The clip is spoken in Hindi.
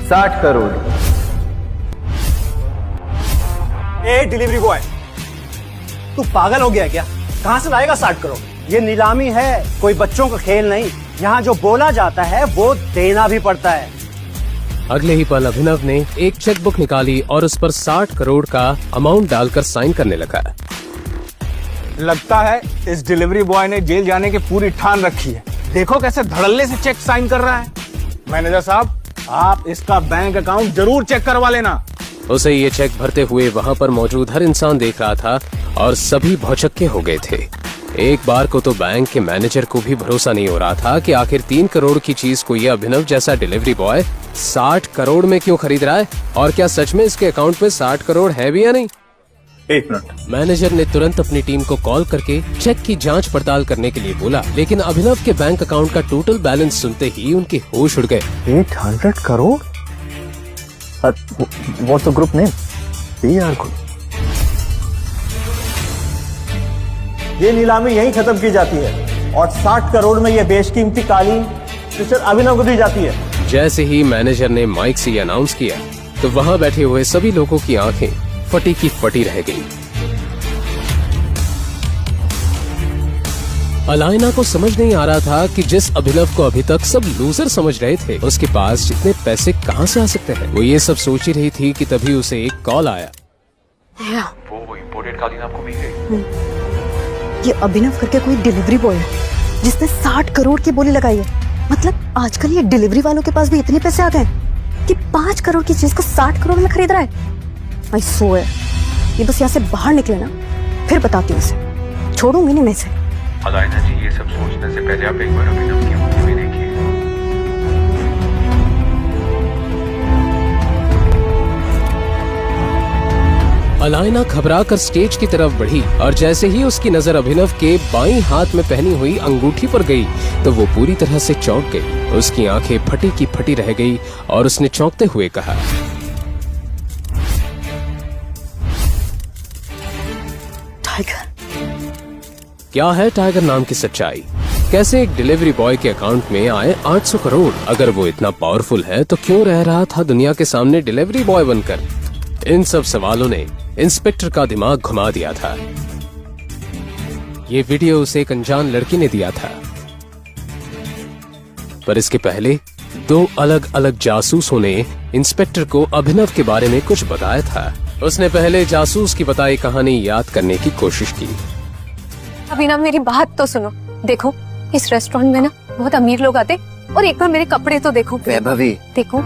60 करोड़। ए डिलीवरी बॉय, तू पागल हो गया क्या? कहां से लाएगा 60 करोड़? ये नीलामी है, कोई बच्चों का खेल नहीं। यहाँ जो बोला जाता है वो देना भी पड़ता है। अगले ही पल अभिनव ने एक चेकबुक निकाली और उस पर 60 करोड़ का अमाउंट डालकर साइन करने लगा। लगता है इस डिलीवरी बॉय ने जेल जाने की पूरी ठान रखी है। देखो कैसे धड़ल्ले से चेक साइन कर रहा है। मैनेजर साहब, आप इसका बैंक अकाउंट जरूर चेक करवा लेना। उसे ये चेक भरते हुए वहाँ पर मौजूद हर इंसान देख रहा था और सभी भौचक्के हो गए थे। एक बार को तो बैंक के मैनेजर को भी भरोसा नहीं हो रहा था कि आखिर 3 करोड़ की चीज को ये अभिनव जैसा डिलीवरी बॉय 60 करोड़ में क्यों खरीद रहा है, और क्या सच में इसके अकाउंट पे 60 करोड़ है भी या नहीं। 1 मिनट। मैनेजर ने तुरंत अपनी टीम को कॉल करके चेक की जांच पड़ताल करने के लिए बोला, लेकिन अभिनव के बैंक अकाउंट का टोटल बैलेंस सुनते ही उनके होश उड़ गए। 800 crore? What's the group name? PR Group. ये नीलामी यहीं खत्म की जाती है और 60 करोड़ में ये बेशकीमती कालीन मिस्टर अभिनव को दी जाती है। जैसे ही मैनेजर ने माइक से अनाउंस किया तो वहाँ बैठे हुए सभी लोगों की आंखें फटी की फटी रह गई। अलाइना को समझ नहीं आ रहा था कि जिस अभिनव को अभी तक सब लूजर समझ रहे थे, उसके पास जितने पैसे कहां से आ सकते हैं। वो ये सब सोच ही रही थी कि तभी उसे एक कॉल आया। वो इम्पोर्टेड कालीन आपको मिल गई। ये अभिनव करके कोई डिलीवरी बॉय है जिसने 60 करोड़ की बोली लगाई है। मतलब आजकल ये डिलीवरी वालों के पास भी इतने पैसे आ गए कि 5 करोड़ की चीज को 60 करोड़ में खरीद रहा है। आई सो है, ये बस यहाँ से बाहर निकले ना, फिर बताती हूँ उसे। छोड़ूंगी नहीं मैं इसे। अलाइना जी, ये सब सोचने से पहले आप एक बार अभिनव की मूवी भी देखिए। अलाइना घबराकर स्टेज की तरफ बढ़ी और जैसे ही उसकी नजर अभिनव के बाईं हाथ में पहनी हुई अंगूठी पर गई तो वो पूरी तरह से चौंक गई। उसकी आंखें फटी की फटी रह गई और उसने चौंकते हुए कहा, टाइगर। क्या है टाइगर नाम की सच्चाई? कैसे एक डिलीवरी बॉय के अकाउंट में आए 800 करोड़? अगर वो इतना पावरफुल है तो क्यों रह रहा था दुनिया के सामने डिलीवरी बॉय बनकर? इन सब सवालों ने इंस्पेक्टर का दिमाग घुमा दिया था। ये वीडियो उसे एक अनजान लड़की ने दिया था, पर इसके पहले 2 अलग अलग जासूसों ने इंस्पेक्टर को अभिनव के बारे में कुछ बताया था। उसने पहले जासूस की बताई कहानी याद करने की कोशिश की। अभिनव, मेरी बात तो सुनो। देखो, इस रेस्टोरेंट में ना बहुत अमीर लोग आते, और एक बार मेरे कपड़े तो देखो। वैभवी, देखो